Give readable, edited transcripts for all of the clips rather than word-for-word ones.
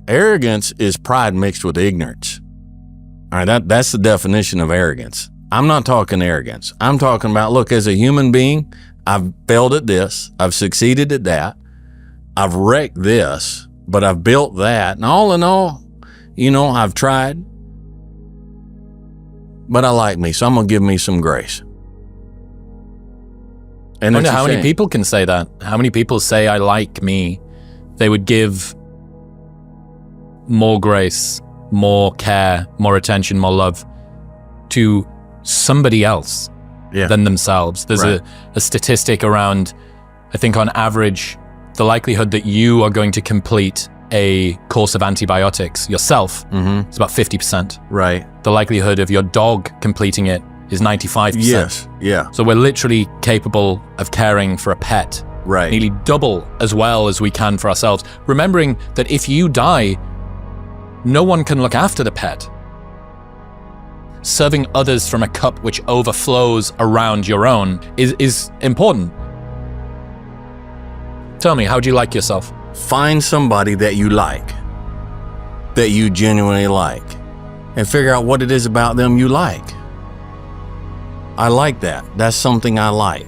Arrogance is pride mixed with ignorance. All right, that's the definition of arrogance. I'm not talking arrogance. I'm talking about, look, as a human being, I've failed at this. I've succeeded at that. I've wrecked this, but I've built that. And all in all, I've tried. But I like me, so I'm going to give me some grace. And I wonder how many people can say that. How many people say, I like me? They would give more grace, more care, more attention, more love to somebody else than themselves. There's a statistic around, I think on average, the likelihood that you are going to complete a course of antibiotics yourself is about 50%. Right. The likelihood of your dog completing it is 95%. Yes, yeah. So we're literally capable of caring for a pet nearly double as well as we can for ourselves. Remembering that if you die, no one can look after the pet. Serving others from a cup which overflows around your own is important. Tell me, how do you like yourself? Find somebody that you like, that you genuinely like, and figure out what it is about them you like. I like that. That's something I like.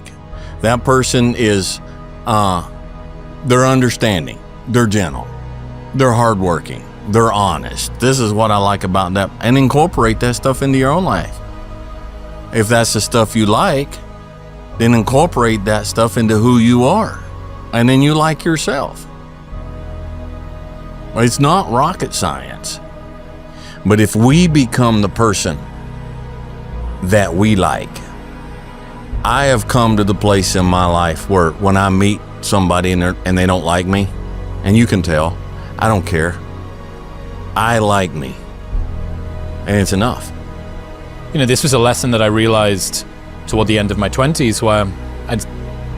That person is, they're understanding, they're gentle, they're hardworking, they're honest. This is what I like about that. And incorporate that stuff into your own life. If that's the stuff you like, then incorporate that stuff into who you are. And then you like yourself. It's not rocket science. But if we become the person that we like, I have come to the place in my life where when I meet somebody and they don't like me, and you can tell, I don't care. I like me. And it's enough. This was a lesson that I realized toward the end of my 20s, where I'd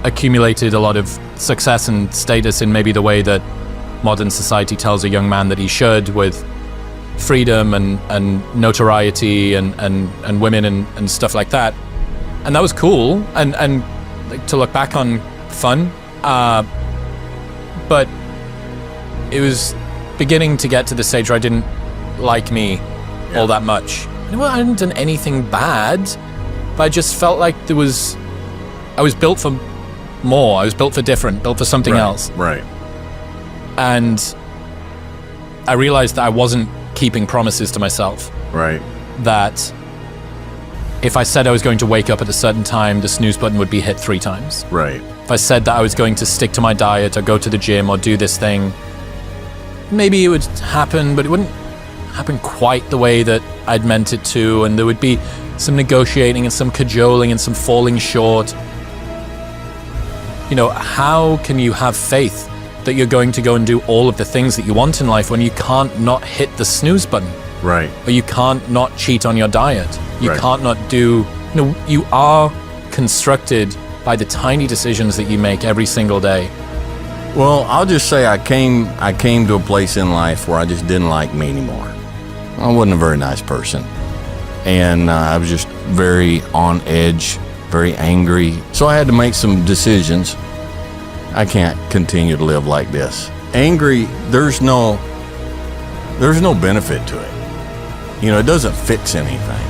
accumulated a lot of success and status in maybe the way that modern society tells a young man that he should, with freedom and notoriety and women and stuff like that. And that was cool and like, to look back on, fun. But it was beginning to get to the stage where I didn't like me all that much. Well, I hadn't done anything bad, but I just felt like I was built for more. I was built for different, built for something else. Right. And I realized that I wasn't keeping promises to myself. Right. That if I said I was going to wake up at a certain time, the snooze button would be hit 3 times. Right. If I said that I was going to stick to my diet or go to the gym or do this thing, maybe it would happen, but it wouldn't happen quite the way that I'd meant it to, and there would be some negotiating and some cajoling and some falling short. How can you have faith that you're going to go and do all of the things that you want in life when you can't not hit the snooze button? Right. Or you can't not cheat on your diet. You can't not do, you are constructed by the tiny decisions that you make every single day. Well, I'll just say I came to a place in life where I just didn't like me anymore. I wasn't a very nice person. And I was just very on edge, very angry. So I had to make some decisions. I can't continue to live like this. Angry, there's no benefit to it. It doesn't fix anything.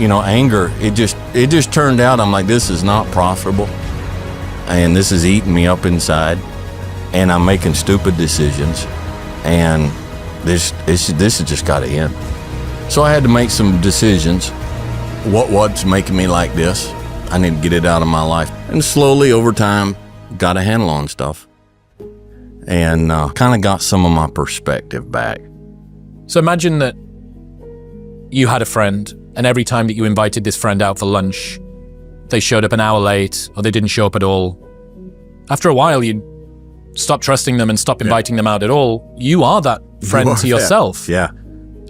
Anger, it just turned out, I'm like, this is not profitable. And this is eating me up inside. And I'm making stupid decisions. And this has just got to end. So I had to make some decisions. What's making me like this? I need to get it out of my life. And slowly over time, got a handle on stuff. And kind of got some of my perspective back. So imagine that you had a friend, and every time that you invited this friend out for lunch, they showed up an hour late, or they didn't show up at all. After a while, you'd stop trusting them and stop inviting them out at all. You are that friend to yourself. Yeah.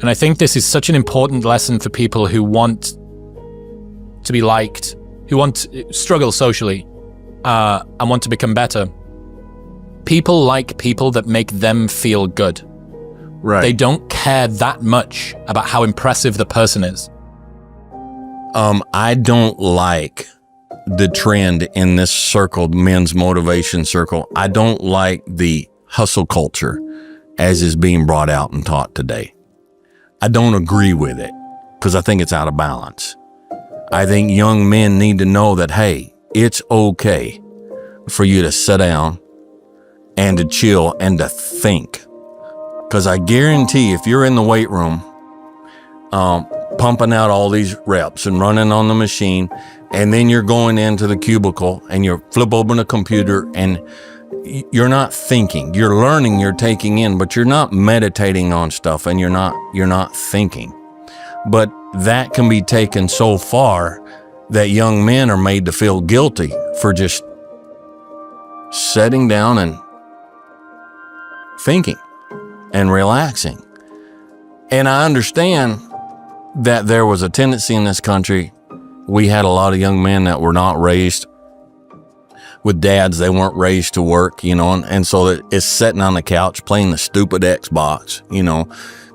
And I think this is such an important lesson for people who want to be liked, who struggle socially, and want to become better. People like people that make them feel good. Right. They don't care that much about how impressive the person is. I don't like the trend in this circle, men's motivation circle. I don't like the hustle culture as is being brought out and taught today. I don't agree with it because I think it's out of balance. I think young men need to know that, hey, it's okay for you to sit down and to chill and to think. Because I guarantee if you're in the weight room, pumping out all these reps and running on the machine, and then you're going into the cubicle and you flip open a computer and you're not thinking, you're learning, you're taking in, but you're not meditating on stuff and you're not thinking. But that can be taken so far that young men are made to feel guilty for just sitting down and thinking and relaxing. And I understand that there was a tendency in this country. We had a lot of young men that were not raised with dads. They weren't raised to work, and so it's sitting on the couch playing the stupid Xbox,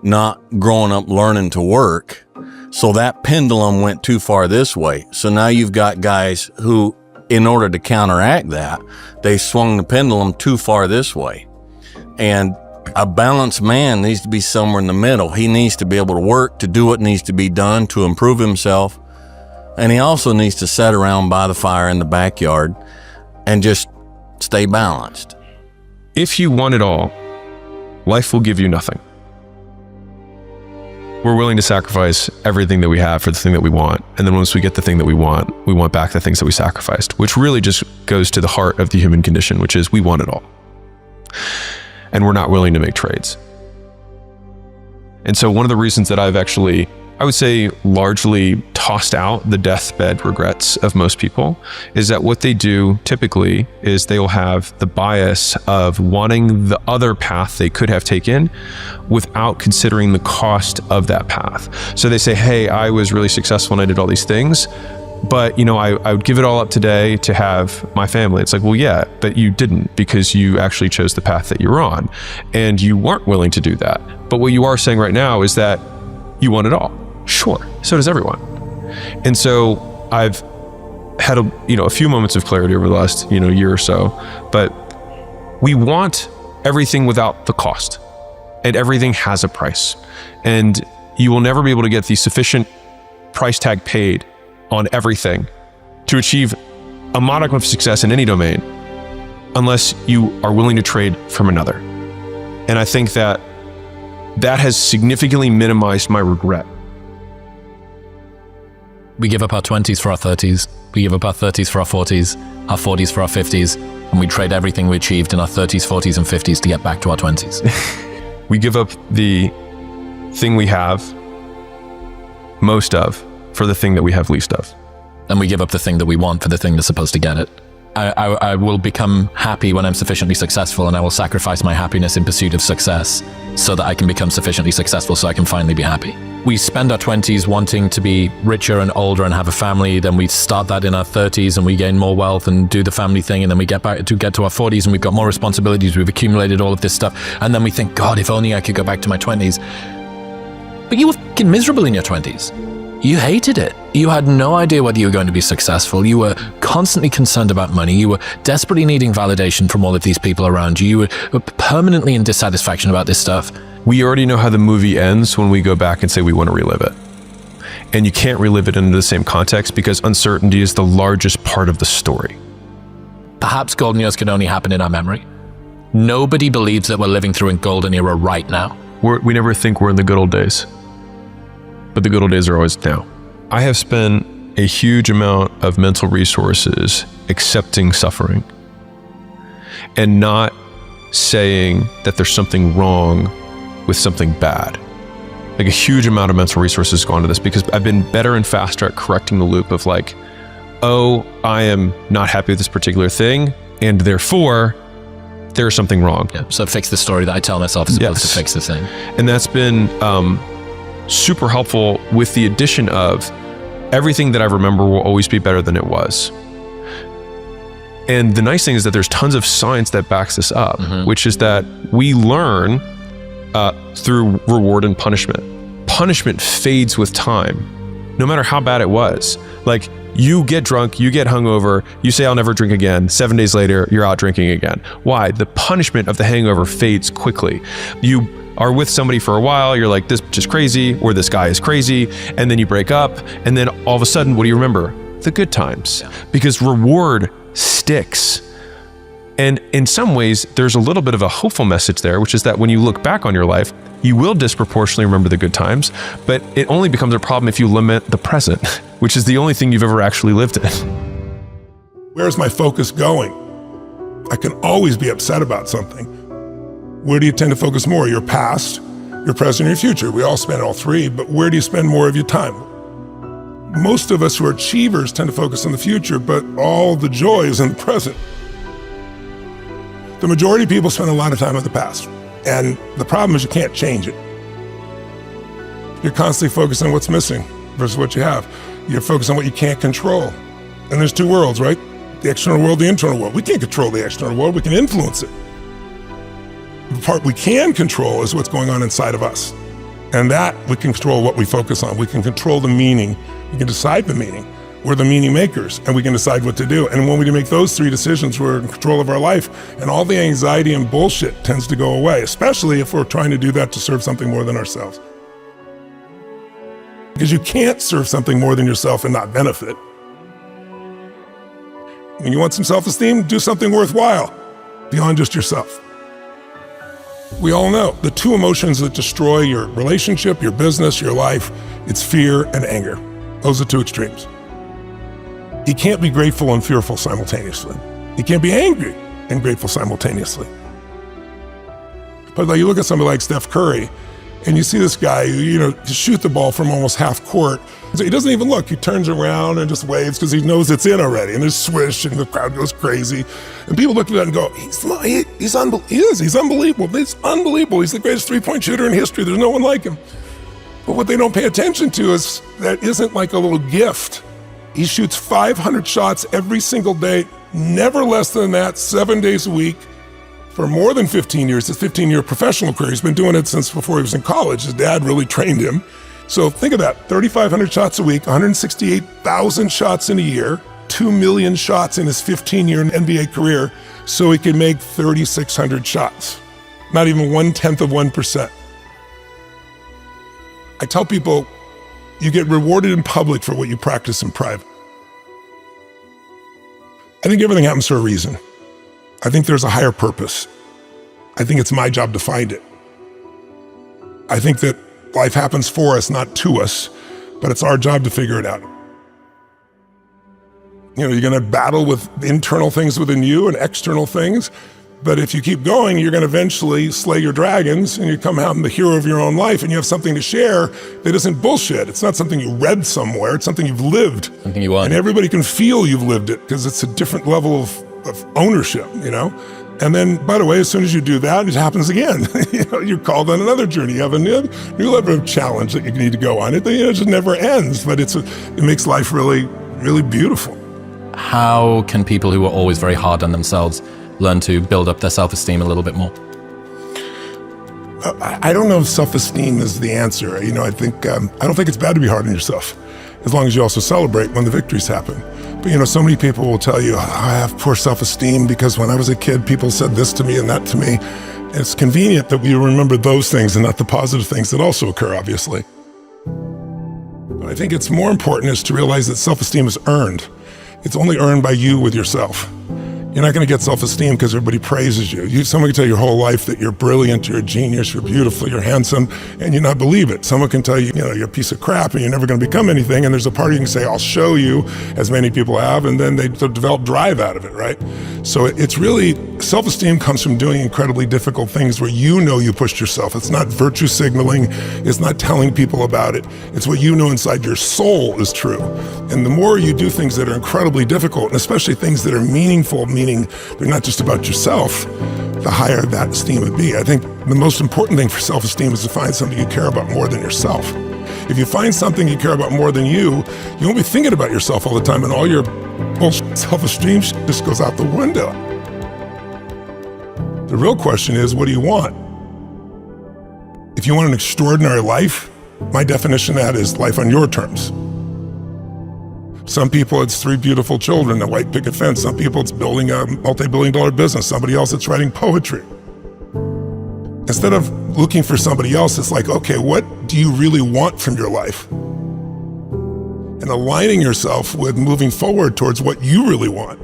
not growing up learning to work. So that pendulum went too far this way. So now you've got guys who, in order to counteract that, they swung the pendulum too far this way. And a balanced man needs to be somewhere in the middle. He needs to be able to work, to do what needs to be done to improve himself. And he also needs to sit around by the fire in the backyard and just stay balanced. If you want it all, life will give you nothing. We're willing to sacrifice everything that we have for the thing that we want. And then once we get the thing that we want back the things that we sacrificed, which really just goes to the heart of the human condition, which is we want it all. And we're not willing to make trades. And so one of the reasons that I've actually, I would say, largely tossed out the deathbed regrets of most people is that what they do typically is they will have the bias of wanting the other path they could have taken without considering the cost of that path. So they say, hey, I was really successful and I did all these things, but I would give it all up today to have my family. It's like, well, yeah, but you didn't, because you actually chose the path that you're on and you weren't willing to do that. But what you are saying right now is that you want it all. Sure, so does everyone. And so I've had a few moments of clarity over the last year or so, but we want everything without the cost, and everything has a price, and you will never be able to get the sufficient price tag paid on everything to achieve a modicum of success in any domain unless you are willing to trade from another. And I think that has significantly minimized my regret. We give up our 20s for our 30s. We give up our 30s for our 40s for our 50s, and we trade everything we achieved in our 30s, 40s, and 50s to get back to our 20s. We give up the thing we have most of for the thing that we have least of. And we give up the thing that we want for the thing that's supposed to get it. I will become happy when I'm sufficiently successful, and I will sacrifice my happiness in pursuit of success so that I can become sufficiently successful so I can finally be happy. We spend our 20s wanting to be richer and older and have a family, then we start that in our 30s and we gain more wealth and do the family thing, and then we get to our 40s and we've got more responsibilities, we've accumulated all of this stuff, and then we think, God, if only I could go back to my 20s. But you were fucking miserable in your 20s. You hated it. You had no idea whether you were going to be successful. You were constantly concerned about money. You were desperately needing validation from all of these people around you. You were permanently in dissatisfaction about this stuff. We already know how the movie ends when we go back and say we want to relive it. And you can't relive it into the same context because uncertainty is the largest part of the story. Perhaps golden years can only happen in our memory. Nobody believes that we're living through a golden era right now. We never think we're in the good old days. But the good old days are always now. I have spent a huge amount of mental resources accepting suffering and not saying that there's something wrong with something bad. Like a huge amount of mental resources go into this because I've been better and faster at correcting the loop of like, oh, I am not happy with this particular thing, and therefore there's something wrong. Yeah, so fix the story that I tell myself as opposed to fix the thing. And that's been super helpful, with the addition of everything that I remember will always be better than it was. And the nice thing is that there's tons of science that backs this up, which is that we learn through reward and punishment. Punishment fades with time, no matter how bad it was. Like You get drunk, you get hungover, you say, I'll never drink again. 7 days later, you're out drinking again. Why? The punishment of the hangover fades quickly. You are with somebody for a while, you're like, this bitch is crazy, or this guy is crazy, and then you break up, and then all of a sudden, what do you remember? The good times. Because reward sticks. And in some ways, there's a little bit of a hopeful message there, which is that when you look back on your life, you will disproportionately remember the good times, but it only becomes a problem if you limit the present, which is the only thing you've ever actually lived in. Where's my focus going? I can always be upset about something. Where do you tend to focus more? Your past, your present, or your future? We all spend all three, but where do you spend more of your time? Most of us who are achievers tend to focus on the future, but all the joy is in the present. The majority of people spend a lot of time in the past, and the problem is you can't change it. You're constantly focused on what's missing versus what you have. You're focused on what you can't control. And there's two worlds, right? The external world, the internal world. We can't control the external world, we can influence it. The part we can control is what's going on inside of us. And that we can control what we focus on. We can control the meaning. We can decide the meaning. We're the meaning makers, and we can decide what to do. And when we make those three decisions, we're in control of our life, and all the anxiety and bullshit tends to go away, especially if we're trying to do that to serve something more than ourselves. Because you can't serve something more than yourself and not benefit. When you want some self-esteem, do something worthwhile beyond just yourself. We all know the two emotions that destroy your relationship, your business, your life, it's fear and anger. Those are two extremes. You can't be grateful and fearful simultaneously. You can't be angry and grateful simultaneously. But like you look at somebody like Steph Curry, and you see this guy who, shoot the ball from almost half court. So he doesn't even look. He turns around and just waves because he knows it's in already. And there's swish, and the crowd goes crazy. And people look at that and go, he's unbelievable. He's unbelievable. He's the greatest three-point shooter in history. There's no one like him. But what they don't pay attention to is that isn't like a little gift. He shoots 500 shots every single day, never less than that, 7 days a week, for more than 15 years. His 15-year professional career. He's been doing it since before he was in college. His dad really trained him. So think of that, 3,500 shots a week, 168,000 shots in a year, 2 million shots in his 15-year NBA career, so he can make 3,600 shots. Not even 0.1%. I tell people, you get rewarded in public for what you practice in private. I think everything happens for a reason. I think there's a higher purpose. I think it's my job to find it. I think that life happens for us, not to us, but it's our job to figure it out. You're going to battle with internal things within you and external things, but if you keep going, you're going to eventually slay your dragons and you come out the hero of your own life and you have something to share that isn't bullshit. It's not something you read somewhere. It's something you've lived. Something you want. And everybody can feel you've lived it because it's a different level of ownership, And then, by the way, as soon as you do that, it happens again. You're called on another journey. You have a new level of challenge that you need to go on. It just never ends, but it makes life really, really beautiful. How can people who are always very hard on themselves learn to build up their self-esteem a little bit more? I don't know if self-esteem is the answer. I don't think it's bad to be hard on yourself, as long as you also celebrate when the victories happen. But so many people will tell you, I have poor self-esteem because when I was a kid, people said this to me and that to me. It's convenient that we remember those things and not the positive things that also occur, obviously. But I think it's more important is to realize that self-esteem is earned. It's only earned by you with yourself. You're not going to get self-esteem because everybody praises you. Someone can tell you your whole life that you're brilliant, you're a genius, you're beautiful, you're handsome, and you not believe it. Someone can tell you, you're a piece of crap and you're never going to become anything, and there's a part you can say, I'll show you, as many people have, and then they develop drive out of it, right? So it's really, self-esteem comes from doing incredibly difficult things where you pushed yourself. It's not virtue signaling, it's not telling people about it. It's what you know inside your soul is true. And the more you do things that are incredibly difficult, and especially things that are meaningful, meaning they're not just about yourself, the higher that esteem would be. I think the most important thing for self-esteem is to find something you care about more than yourself. If you find something you care about more than you won't be thinking about yourself all the time, and all your bullshit self-esteem just goes out the window. The real question is, what do you want? If you want an extraordinary life, my definition of that is life on your terms. Some people, it's 3 beautiful children, a white picket fence. Some people, it's building a multi-billion-dollar business. Somebody else, it's writing poetry. Instead of looking for somebody else, it's like, okay, what do you really want from your life? And aligning yourself with moving forward towards what you really want.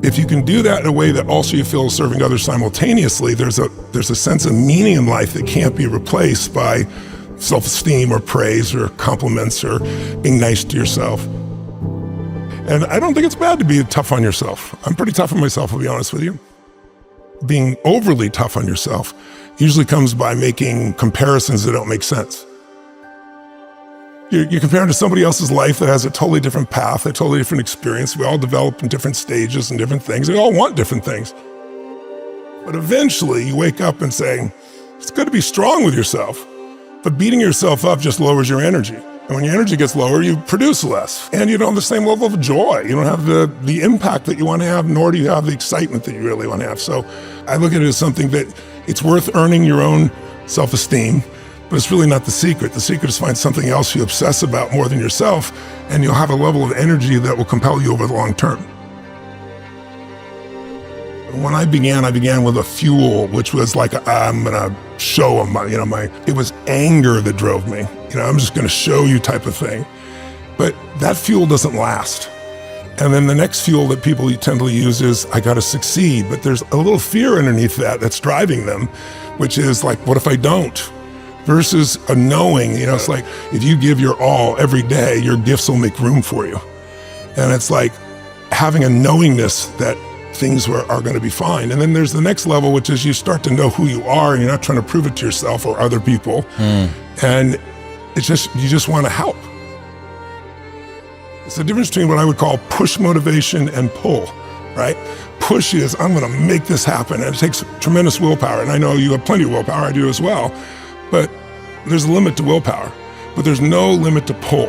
If you can do that in a way that also you feel is serving others simultaneously, there's a sense of meaning in life that can't be replaced by self-esteem or praise or compliments or being nice to yourself. And I don't think it's bad to be tough on yourself. I'm pretty tough on myself, I'll be honest with you. Being overly tough on yourself usually comes by making comparisons that don't make sense. You're comparing to somebody else's life that has a totally different path, a totally different experience. We all develop in different stages and different things. We all want different things. But eventually you wake up and say, it's good to be strong with yourself, but beating yourself up just lowers your energy. And when your energy gets lower, you produce less. And you don't have the same level of joy. You don't have the impact that you want to have, nor do you have the excitement that you really want to have. So I look at it as something that it's worth earning your own self-esteem, but it's really not the secret. The secret is find something else you obsess about more than yourself, and you'll have a level of energy that will compel you over the long term. When I began with a fuel, which was like, I'm gonna show them, it was anger that drove me. I'm just gonna show you type of thing. But that fuel doesn't last. And then the next fuel that people tend to use is, I gotta succeed. But there's a little fear underneath that's driving them, which is like, what if I don't? Versus a knowing, it's like, if you give your all every day, your gifts will make room for you. And it's like having a knowingness that things are going to be fine. And then there's the next level, which is you start to know who you are, and you're not trying to prove it to yourself or other people. And you just want to help. It's the difference between what I would call push motivation and pull, right? Push is, I'm going to make this happen. And it takes tremendous willpower. And I know you have plenty of willpower, I do as well. But there's a limit to willpower, but there's no limit to pull.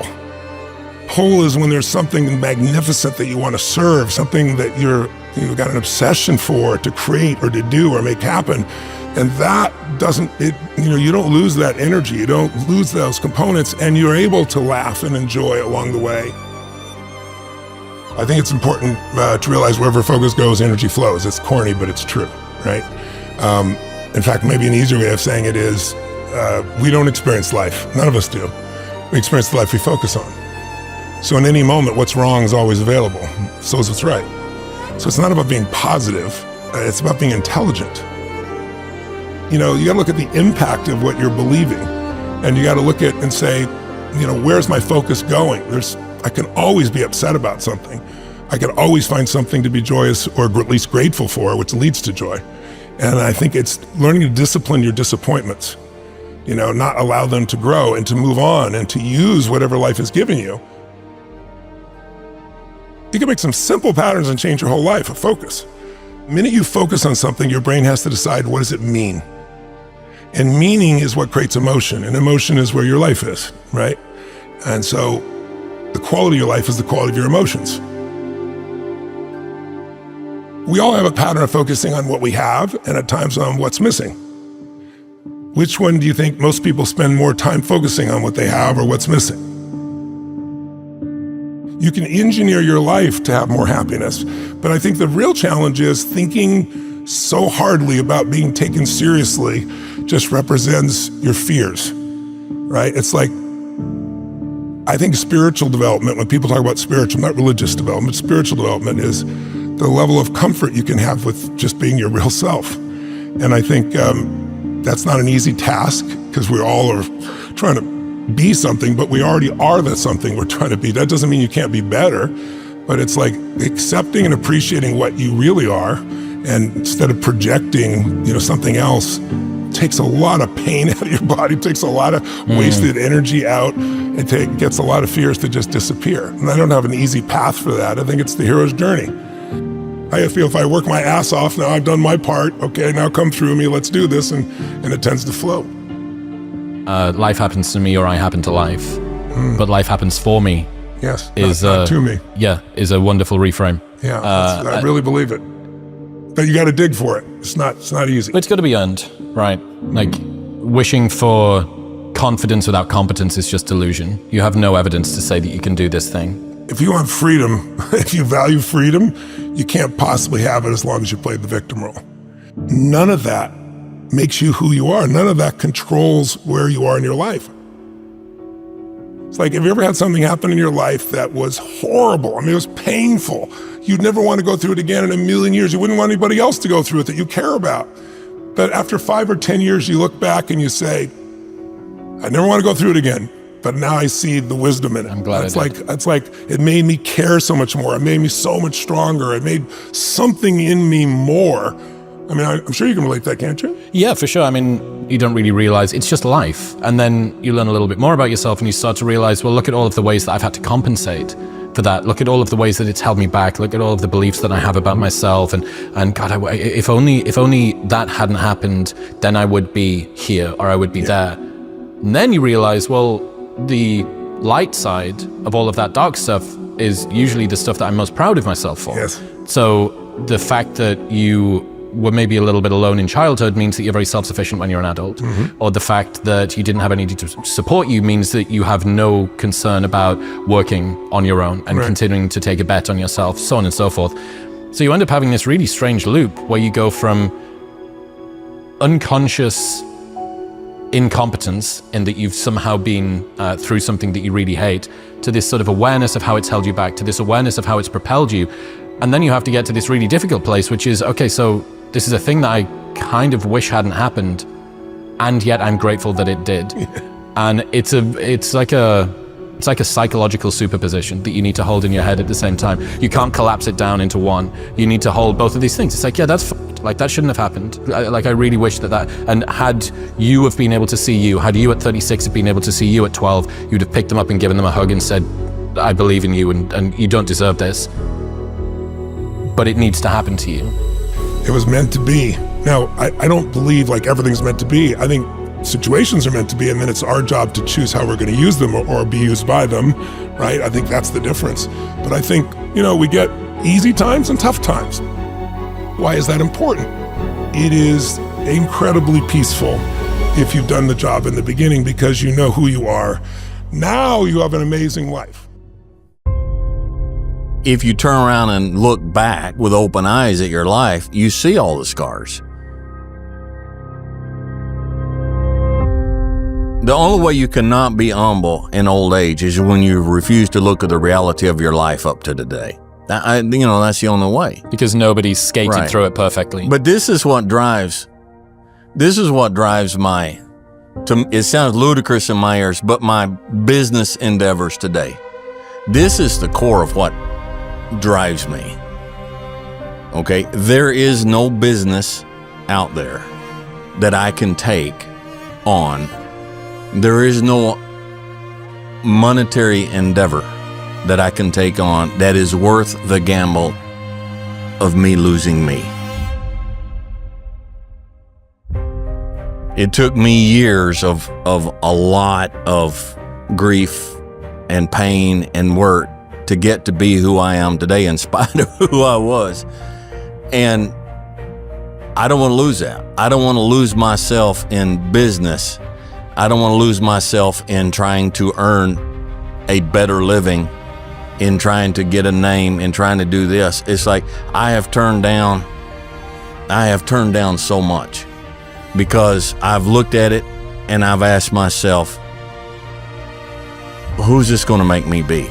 Pull is when there's something magnificent that you want to serve, something that you've got an obsession for, to create or to do or make happen. And that you don't lose that energy, you don't lose those components, and you're able to laugh and enjoy along the way. I think it's important to realize wherever focus goes, energy flows. It's corny, but it's true, right? In fact, maybe an easier way of saying it is, we don't experience life. None of us do. We experience the life we focus on. So in any moment, what's wrong is always available. So is what's right. So it's not about being positive. It's about being intelligent. You got to look at the impact of what you're believing. And you got to look at and say, where's my focus going? I can always be upset about something. I can always find something to be joyous or at least grateful for, which leads to joy. And I think it's learning to discipline your disappointments. Not allow them to grow and to move on and to use whatever life has given you. You can make some simple patterns and change your whole life, a focus. The minute you focus on something, your brain has to decide, what does it mean? And meaning is what creates emotion, and emotion is where your life is, right? And so the quality of your life is the quality of your emotions. We all have a pattern of focusing on what we have and at times on what's missing. Which one do you think most people spend more time focusing on, what they have or what's missing? You can engineer your life to have more happiness, but I think the real challenge is thinking so hardly about being taken seriously just represents your fears, right? It's like, I think spiritual development, when people talk about spiritual, not religious development, spiritual development is the level of comfort you can have with just being your real self. And I think that's not an easy task, because we all are trying to be something, but we already are that something we're trying to be. That doesn't mean you can't be better, but it's like accepting and appreciating what you really are, and instead of projecting, something else, takes a lot of pain out of your body, takes a lot of wasted energy out, and gets a lot of fears to just disappear. And I don't have an easy path for that. I think it's the hero's journey. I feel if I work my ass off, now I've done my part, okay, now come through me, let's do this, and it tends to flow. Life happens to me, or I happen to life, but life happens for me. Yes, not to me. Yeah, is a wonderful reframe. Yeah, I really believe it. But you got to dig for it. It's not easy. But it's got to be earned, right? Like, wishing for confidence without competence is just delusion. You have no evidence to say that you can do this thing. if you want freedom, if you value freedom, you can't possibly have it as long as you played the victim role. None of that makes you who you are. None of that controls where you are in your life. It's like, have you ever had something happen in your life that was horrible? I mean, it was painful. You'd never want to go through it again in a million years. You wouldn't want anybody else to go through it that you care about. But after 5 or 10 years, you look back and you say, I never want to go through it again. But now I see the wisdom in it. I'm glad it's like it made me care so much more. It made me so much stronger. It made something in me more. I mean, I'm sure you can relate to that, can't you? Yeah, for sure. I mean, you don't really realize it's just life. And then you learn a little bit more about yourself and you start to realize, well, look at all of the ways that I've had to compensate for that. Look at all of the ways that it's held me back. Look at all of the beliefs that I have about myself. And God, if only that hadn't happened, then I would be here or I would be there. And then you realize, well, the light side of all of that dark stuff is usually the stuff that I'm most proud of myself for. Yes. So the fact that you were maybe a little bit alone in childhood means that you're very self-sufficient when you're an adult. Mm-hmm. Or the fact that you didn't have anybody to support you means that you have no concern about working on your own and continuing to take a bet on yourself, so on and so forth. So you end up having this really strange loop where you go from unconscious incompetence in that you've somehow been through something that you really hate, to this sort of awareness of how it's held you back, to this awareness of how it's propelled you. And then you have to get to this really difficult place, which is, okay, so this is a thing that I kind of wish hadn't happened, and yet I'm grateful that it did. And it's like a psychological superposition that you need to hold in your head at the same time. You can't collapse it down into one. You need to hold both of these things. It's like, yeah, that's like, that shouldn't have happened. I really wish that, and had you have been able to see you, had you at 36 have been able to see you at 12, you'd have picked them up and given them a hug and said, I believe in you and you don't deserve this, but it needs to happen to you. It was meant to be. Now, I don't believe like everything's meant to be. I think situations are meant to be, and then it's our job to choose how we're going to use them or be used by them, right? I think that's the difference. But I think, we get easy times and tough times. Why is that important? It is incredibly peaceful if you've done the job in the beginning because you know who you are. Now you have an amazing life. If you turn around and look back with open eyes at your life, you see all the scars. The only way you cannot be humble in old age is when you refuse to look at the reality of your life up to today. That's the only way. Because nobody's skated through it perfectly. But this is what drives it sounds ludicrous in my ears, but my business endeavors today. This is the core of what drives me. Okay? There is no business out there that I can take on. There is no monetary endeavor that I can take on that is worth the gamble of me losing me. It took me years of a lot of grief and pain and work to get to be who I am today in spite of who I was. And I don't want to lose that. I don't want to lose myself in business. I don't want to lose myself in trying to earn a better living, in trying to get a name, in trying to do this. It's like I have turned down so much because I've looked at it and I've asked myself, who's this going to make me be?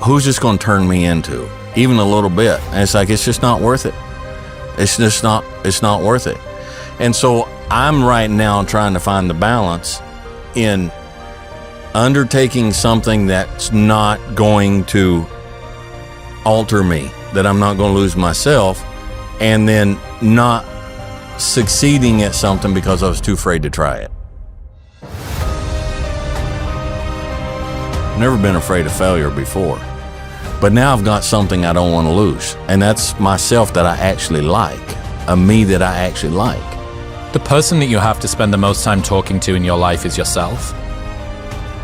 Who's this going to turn me into? Even a little bit. And it's like, it's just not worth it. It's not worth it. And so I'm right now trying to find the balance in undertaking something that's not going to alter me, that I'm not going to lose myself, and then not succeeding at something because I was too afraid to try it. I've never been afraid of failure before, but now I've got something I don't want to lose, and that's myself that I actually like, a me that I actually like. The person that you have to spend the most time talking to in your life is yourself.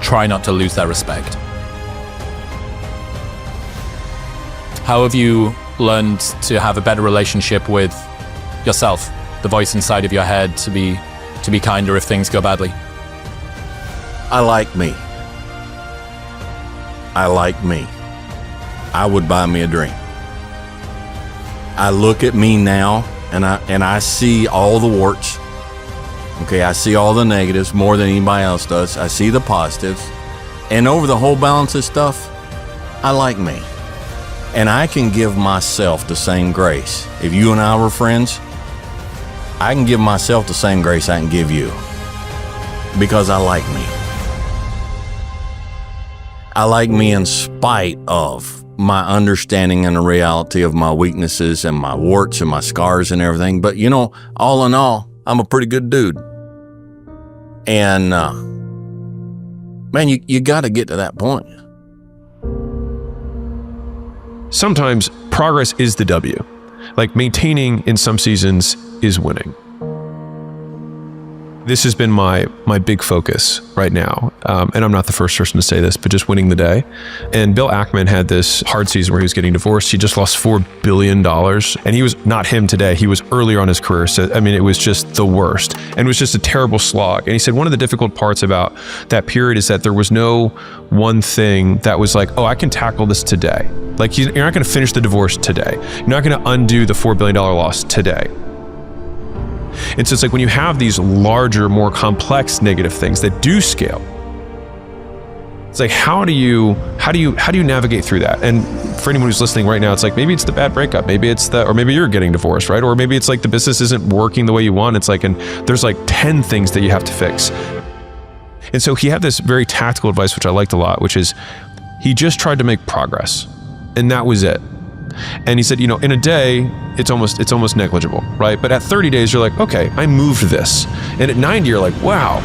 Try not to lose that respect. How have you learned to have a better relationship with yourself, the voice inside of your head, to be kinder if things go badly? I like me. I like me. I would buy me a drink. I look at me now and I see all the warts. Okay, I see all the negatives more than anybody else does. I see the positives. And over the whole balance of stuff, I like me. And I can give myself the same grace. If you and I were friends, I can give myself the same grace I can give you. Because I like me. I like me in spite of my understanding and the reality of my weaknesses and my warts and my scars and everything. But you know, all in all, I'm a pretty good dude. And man, you got to get to that point. Sometimes progress is the W. Like maintaining in some seasons is winning. This has been my big focus right now. And I'm not the first person to say this, but just winning the day. And Bill Ackman had this hard season where he was getting divorced. He just lost $4 billion. And he was not him today. He was earlier on his career. So, I mean, it was just the worst. And it was just a terrible slog. And he said one of the difficult parts about that period is that there was no one thing that was like, oh, I can tackle this today. Like you're not going to finish the divorce today. You're not going to undo the $4 billion loss today. And so it's like when you have these larger, more complex negative things that do scale, it's like, how do you navigate through that? And for anyone who's listening right now, it's like, maybe it's the bad breakup, maybe it's or maybe you're getting divorced, right? Or maybe it's like the business isn't working the way you want. It's like, and there's like 10 things that you have to fix. And so he had this very tactical advice, which I liked a lot, which is he just tried to make progress, and that was it. And he said, you know, in a day, it's almost negligible, right? But at 30 days, you're like, okay, I moved this. And at 90, you're like, wow.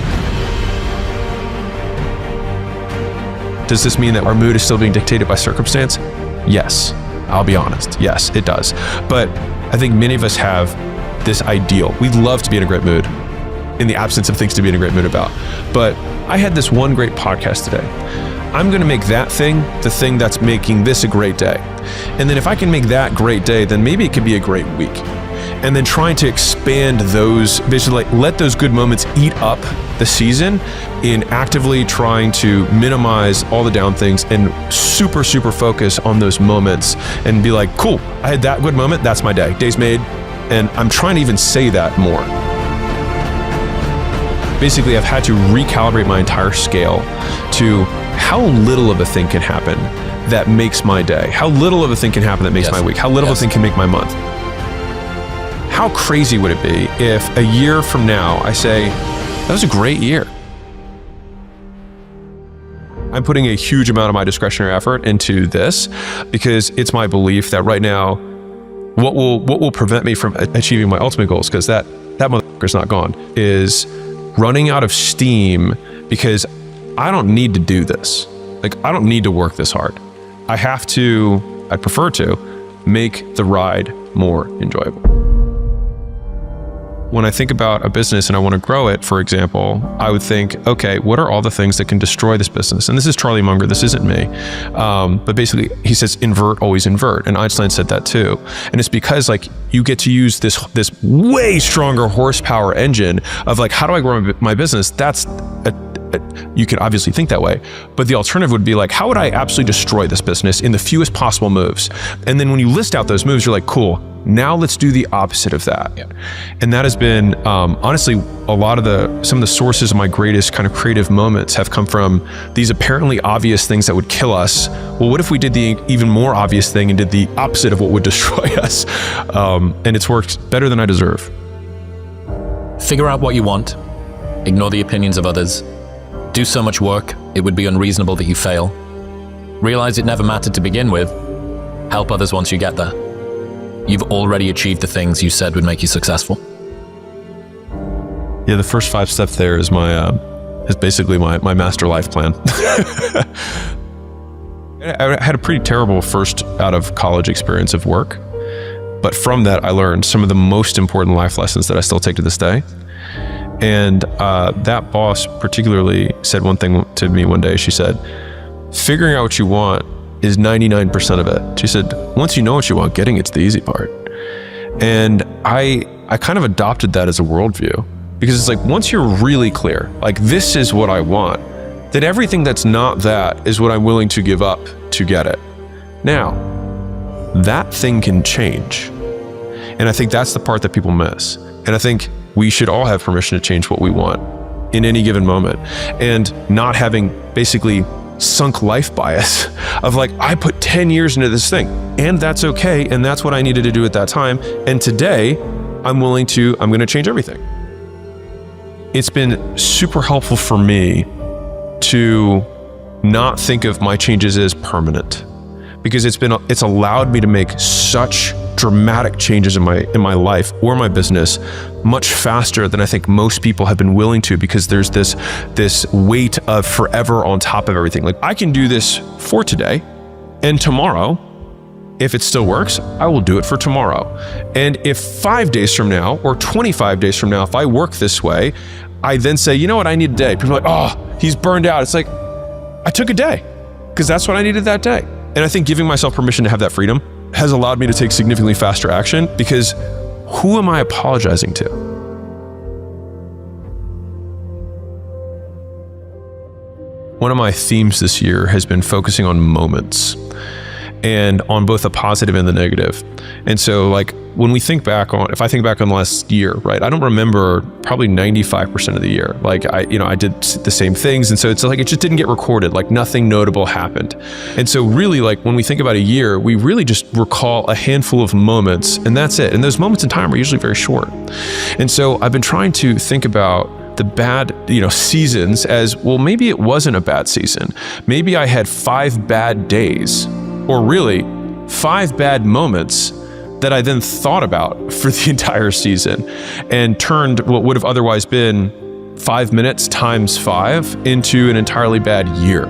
Does this mean that our mood is still being dictated by circumstance? Yes, I'll be honest. Yes, it does. But I think many of us have this ideal. We'd love to be in a great mood in the absence of things to be in a great mood about. But I had this one great podcast today. I'm going to make that thing the thing that's making this a great day. And then if I can make that great day, then maybe it could be a great week. And then trying to expand those, basically like let those good moments eat up the season in actively trying to minimize all the down things and super, super focus on those moments and be like, cool, I had that good moment, that's my day. Day's made. And I'm trying to even say that more. Basically, I've had to recalibrate my entire scale to how little of a thing can happen that makes my day. How little of a thing can happen that makes my week. How little of a thing can make my month. How crazy would it be if a year from now I say, that was a great year. I'm putting a huge amount of my discretionary effort into this because it's my belief that right now, what will prevent me from achieving my ultimate goals, because that motherfucker's not gone, is running out of steam because I don't need to do this. Like, I don't need to work this hard. I'd prefer to make the ride more enjoyable. When I think about a business and I want to grow it, for example, I would think, okay, what are all the things that can destroy this business? And this is Charlie Munger, this isn't me. But basically he says, invert, always invert. And Einstein said that too. And it's because like you get to use this way stronger horsepower engine of like, how do I grow my business? You can obviously think that way, but the alternative would be like, how would I absolutely destroy this business in the fewest possible moves? And then when you list out those moves, you're like, cool, now let's do the opposite of that. Yeah. And that has been, honestly, some of the sources of my greatest kind of creative moments have come from these apparently obvious things that would kill us. Well, what if we did the even more obvious thing and did the opposite of what would destroy us? And it's worked better than I deserve. Figure out what you want, ignore the opinions of others. Do so much work, it would be unreasonable that you fail. Realize it never mattered to begin with. Help others once you get there. You've already achieved the things you said would make you successful. Yeah, the first 5 steps there is basically my master life plan. I had a pretty terrible first out of college experience of work, but from that I learned some of the most important life lessons that I still take to this day. And that boss particularly said one thing to me one day. She said, figuring out what you want is 99% of it. She said, once you know what you want, getting it's the easy part. And I kind of adopted that as a worldview, because it's like, once you're really clear, like this is what I want, then everything that's not that is what I'm willing to give up to get it. now, that thing can change. And I think that's the part that people miss. And I think we should all have permission to change what we want in any given moment, and not having basically sunk life bias of like, I put 10 years into this thing, and that's okay, and that's what I needed to do at that time, and today I'm going to change everything. It's been super helpful for me to not think of my changes as permanent, because it's allowed me to make such dramatic changes in my life or my business much faster than I think most people have been willing to, because there's this weight of forever on top of everything. Like, I can do this for today, and tomorrow, if it still works, I will do it for tomorrow. And if 5 days from now or 25 days from now, if I work this way, I then say, you know what, I need a day. People are like, oh, he's burned out. It's like, I took a day because that's what I needed that day. And I think giving myself permission to have that freedom has allowed me to take significantly faster action, because who am I apologizing to? One of my themes this year has been focusing on moments, and on both the positive and the negative. And so, like, when we think back on, if I think back on the last year, right, I don't remember probably 95% of the year. Like, I did the same things. And so it's like, it just didn't get recorded. Like, nothing notable happened. And so really, like, when we think about a year, we really just recall a handful of moments, and that's it. And those moments in time are usually very short. And so I've been trying to think about the bad, seasons as, well, maybe it wasn't a bad season. Maybe I had 5 bad days, or really 5 bad moments that I then thought about for the entire season, and turned what would have otherwise been 5 minutes times 5 into an entirely bad year.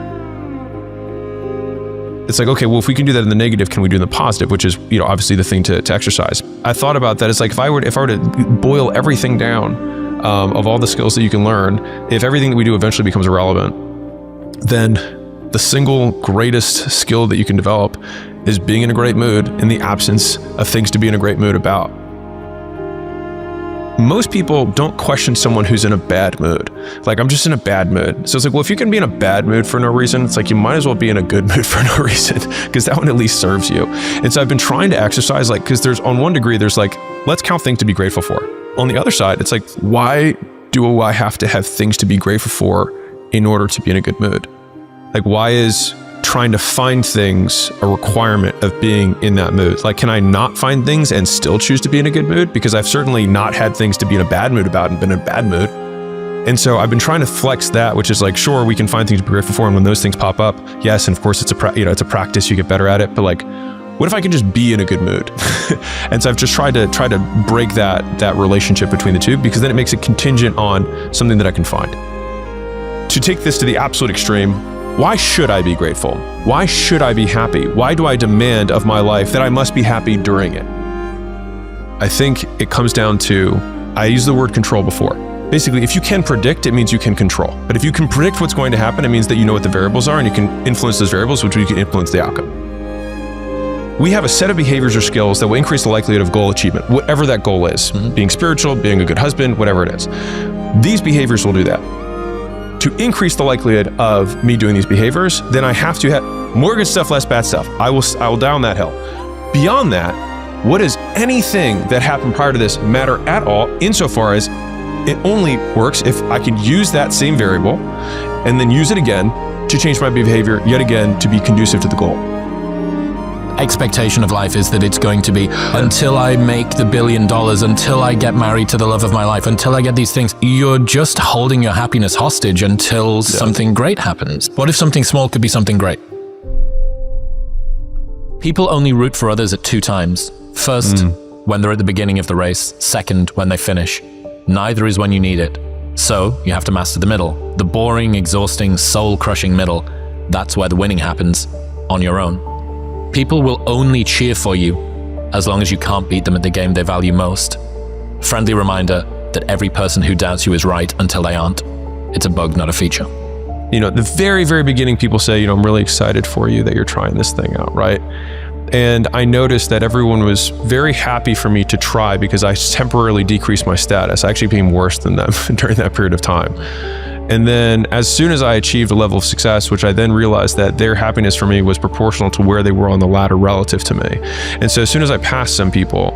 It's like, okay, well, if we can do that in the negative, can we do in the positive, which is, obviously the thing to exercise. I thought about that. It's like, if I were to boil everything down, of all the skills that you can learn, if everything that we do eventually becomes irrelevant, then the single greatest skill that you can develop is being in a great mood in the absence of things to be in a great mood about. Most people don't question someone who's in a bad mood. Like, I'm just in a bad mood. So it's like, well, if you can be in a bad mood for no reason, it's like, you might as well be in a good mood for no reason, because that one at least serves you. And so I've been trying to exercise, like, because there's, on one degree, there's like, let's count things to be grateful for. On the other side, it's like, why do I have to have things to be grateful for in order to be in a good mood? Like, why is trying to find things a requirement of being in that mood? Like, can I not find things and still choose to be in a good mood? Because I've certainly not had things to be in a bad mood about and been in a bad mood. And so I've been trying to flex that, which is like, sure, we can find things to be grateful for, and when those things pop up, yes, and of course it's a practice, you get better at it, but like, what if I could just be in a good mood? And so I've just tried to break that relationship between the two, because then it makes it contingent on something that I can find. To take this to the absolute extreme, why should I be grateful? Why should I be happy? Why do I demand of my life that I must be happy during it? I think it comes down to, I used the word control before. Basically, if you can predict, it means you can control. But if you can predict what's going to happen, it means that you know what the variables are, and you can influence those variables, which you can influence the outcome. We have a set of behaviors or skills that will increase the likelihood of goal achievement, whatever that goal is. Being spiritual, being a good husband, whatever it is. These behaviors will do that. To increase the likelihood of me doing these behaviors, then I have to have more good stuff, less bad stuff. I will down that hill. Beyond that, what does anything that happened prior to this matter at all, insofar as it only works if I can use that same variable and then use it again to change my behavior yet again to be conducive to the goal. Expectation of life is that it's going to be, until I make the $1 billion, until I get married to the love of my life, until I get these things. You're just holding your happiness hostage until something great happens. What if something small could be something great? People only root for others at 2 times. First, when they're at the beginning of the race. Second, when they finish. Neither is when you need it. So you have to master the middle. The boring, exhausting, soul-crushing middle. That's where the winning happens, on your own. People will only cheer for you as long as you can't beat them at the game they value most. Friendly reminder that every person who doubts you is right until they aren't. It's a bug, not a feature. At the very, very beginning, people say, I'm really excited for you that you're trying this thing out, right? And I noticed that everyone was very happy for me to try, because I temporarily decreased my status. I actually became worse than them during that period of time. And then as soon as I achieved a level of success, which I then realized that their happiness for me was proportional to where they were on the ladder relative to me. And so as soon as I passed some people,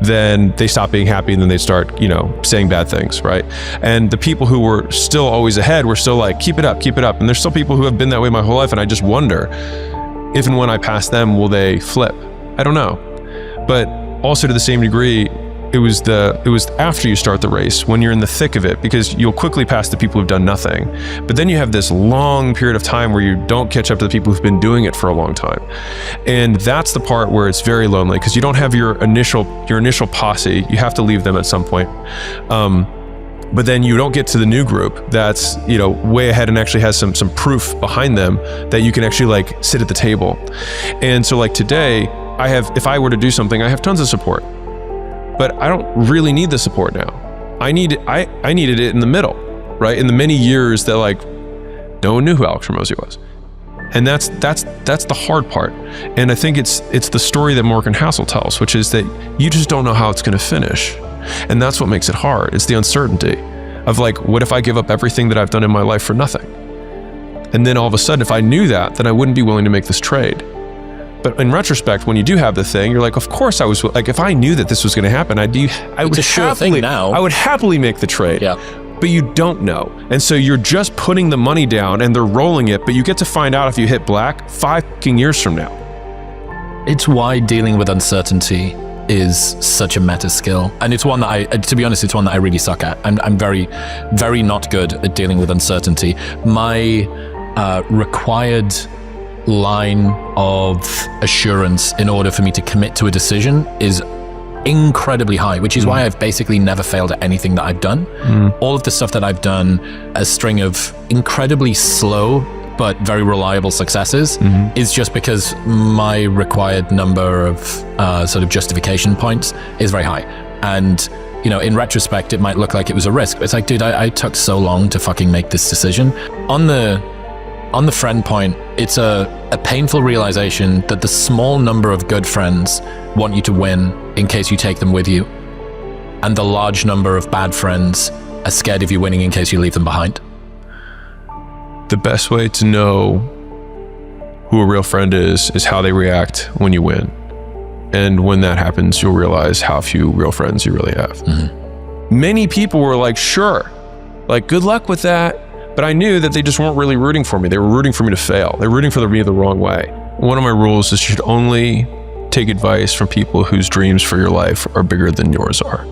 then they stop being happy, and then they start, saying bad things, right? And the people who were still always ahead were still like, keep it up, keep it up. And there's still people who have been that way my whole life, and I just wonder if and when I pass them, will they flip? I don't know. But also to the same degree, it was after you start the race, when you're in the thick of it, because you'll quickly pass the people who've done nothing. But then you have this long period of time where you don't catch up to the people who've been doing it for a long time. And that's the part where it's very lonely, because you don't have your initial posse. You have to leave them at some point. But then you don't get to the new group that's, way ahead and actually has some proof behind them that you can actually sit at the table. And so today, if I were to do something, I have tons of support. But I don't really need the support now. I needed it in the middle, right? In the many years that no one knew who Alex Hormozi was. And that's the hard part. And I think it's the story that Morgan Housel tells, which is that you just don't know how it's gonna finish. And that's what makes it hard. It's the uncertainty of what if I give up everything that I've done in my life for nothing? And then all of a sudden, if I knew that, then I wouldn't be willing to make this trade. But in retrospect, when you do have the thing, you're of course I was, if I knew that this was going to happen, it's a sure thing now. I would happily make the trade. Yeah. But you don't know. And so you're just putting the money down and they're rolling it, but you get to find out if you hit black 5 years from now. It's why dealing with uncertainty is such a meta skill. And it's one that to be honest, it's one that I really suck at. I'm very, very not good at dealing with uncertainty. My required line of assurance in order for me to commit to a decision is incredibly high, which is why I've basically never failed at anything that I've done. All of the stuff that I've done, a string of incredibly slow but very reliable successes, is just because my required number of sort of justification points is very high. And in retrospect, it might look like it was a risk, but it's dude, I took so long to fucking make this decision. On the friend point, it's a painful realization that the small number of good friends want you to win in case you take them with you, and the large number of bad friends are scared of you winning in case you leave them behind. The best way to know who a real friend is how they react when you win. And when that happens, you'll realize how few real friends you really have. Many people were sure, good luck with that. But I knew that they just weren't really rooting for me. They were rooting for me to fail. They're rooting for me the wrong way. One of my rules is you should only take advice from people whose dreams for your life are bigger than yours are,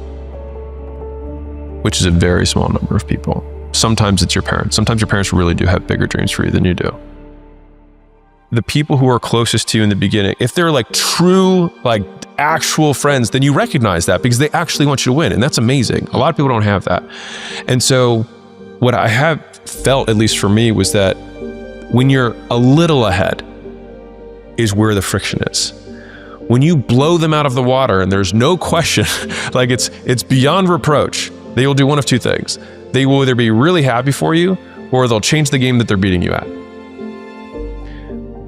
which is a very small number of people. Sometimes it's your parents. Sometimes your parents really do have bigger dreams for you than you do. The people who are closest to you in the beginning, if they're true, actual friends, then you recognize that because they actually want you to win. And that's amazing. A lot of people don't have that. And so what I have felt, at least for me, was that when you're a little ahead is where the friction is. When you blow them out of the water and there's no question, it's beyond reproach, they will do one of two things. They will either be really happy for you or they'll change the game that they're beating you at.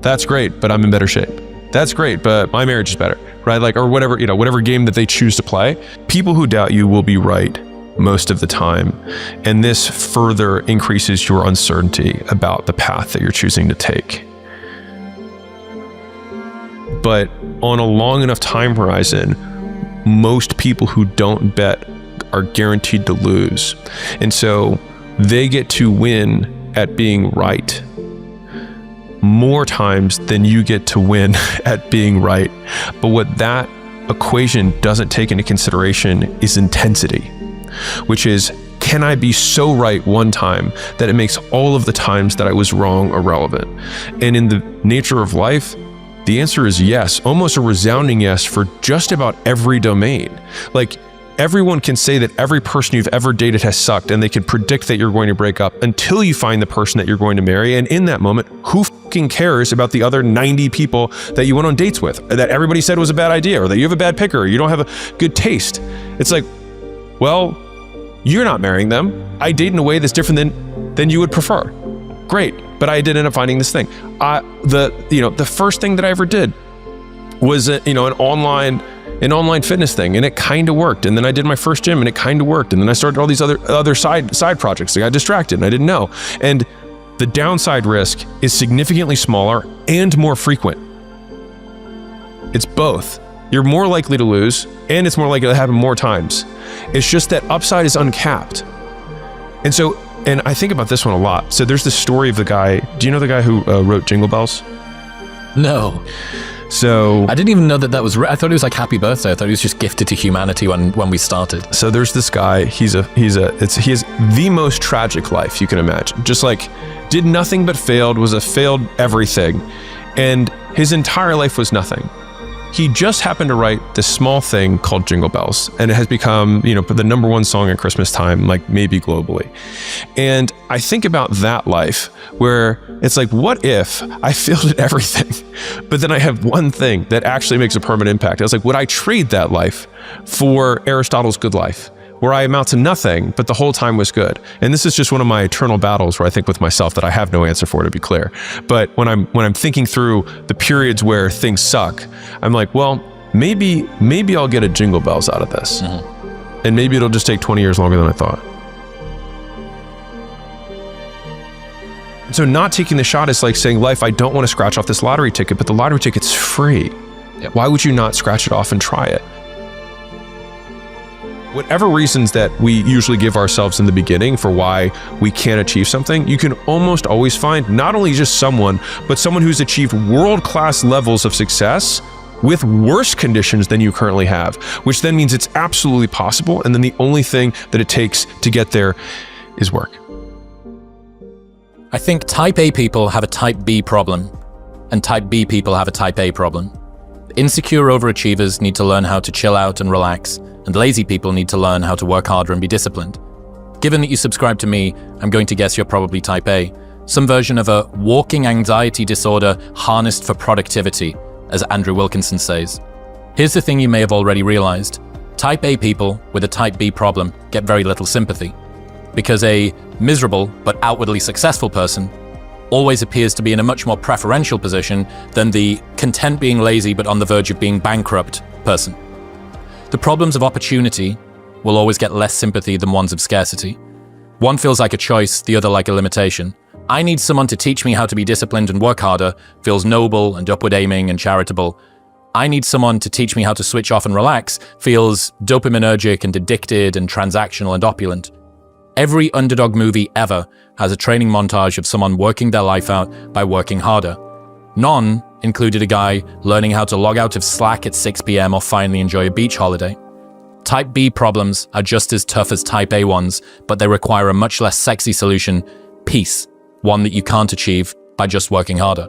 That's great, but I'm in better shape. That's great, but my marriage is better, right? Or whatever, whatever game that they choose to play. People who doubt you will be right most of the time. And this further increases your uncertainty about the path that you're choosing to take. But on a long enough time horizon, most people who don't bet are guaranteed to lose. And so they get to win at being right more times than you get to win at being right. But what that equation doesn't take into consideration is intensity, which is, can I be so right one time that it makes all of the times that I was wrong irrelevant? And in the nature of life, the answer is yes, almost a resounding yes for just about every domain. Everyone can say that every person you've ever dated has sucked, and they can predict that you're going to break up until you find the person that you're going to marry. And in that moment, who fucking cares about the other 90 people that you went on dates with, that everybody said was a bad idea, or that you have a bad picker, or you don't have a good taste? It's well, you're not marrying them. I date in a way that's different than you would prefer. Great, but I did end up finding this thing. The first thing that I ever did was an online an online fitness thing and it kind of worked. And then I did my first gym and it kind of worked. And then I started all these other side projects. I got distracted and I didn't know. And the downside risk is significantly smaller and more frequent. It's both. You're more likely to lose and it's more likely to happen more times. It's just that upside is uncapped. And I think about this one a lot. So there's this story of the guy, do you know the guy who wrote Jingle Bells? No. So I didn't even know that was. I thought it was like Happy Birthday. I thought he was just gifted to humanity when we started. So there's this guy. He has the most tragic life you can imagine. Just like did nothing but failed. Was a failed everything, and his entire life was nothing. He just happened to write this small thing called Jingle Bells, and it has become, the #1 song at Christmas time, like maybe globally. And I think about that life where it's like, what if I failed at everything, but then I have one thing that actually makes a permanent impact? I was like, would I trade that life for Aristotle's good life, where I amount to nothing, but the whole time was good? And this is just one of my eternal battles where I think with myself that I have no answer for, to be clear. But when I'm thinking through the periods where things suck, I'm like, well, maybe I'll get a Jingle Bells out of this. Mm-hmm. And maybe it'll just take 20 years longer than I thought. So not taking the shot is like saying, life, I don't want to scratch off this lottery ticket, but the lottery ticket's free. Yep. Why would you not scratch it off and try it? Whatever reasons that we usually give ourselves in the beginning for why we can't achieve something, you can almost always find not only just someone, but someone who's achieved world-class levels of success with worse conditions than you currently have, which then means it's absolutely possible. And then the only thing that it takes to get there is work. I think type A people have a type B problem, and type B people have a type A problem. Insecure overachievers need to learn how to chill out and relax, and lazy people need to learn how to work harder and be disciplined. Given that you subscribe to me, I'm going to guess you're probably type A, some version of a walking anxiety disorder harnessed for productivity, as Andrew Wilkinson says. Here's the thing you may have already realized. Type A people with a type B problem get very little sympathy, because a miserable but outwardly successful person always appears to be in a much more preferential position than the content being lazy but on the verge of being bankrupt person. The problems of opportunity will always get less sympathy than ones of scarcity. One feels like a choice, the other like a limitation. I need someone to teach me how to be disciplined and work harder, feels noble and upward aiming and charitable. I need someone to teach me how to switch off and relax, feels dopaminergic and addicted and transactional and opulent. Every underdog movie ever has a training montage of someone working their life out by working harder. None included a guy learning how to log out of Slack at 6 p.m. or finally enjoy a beach holiday. Type B problems are just as tough as Type A ones, but they require a much less sexy solution, peace, one that you can't achieve by just working harder.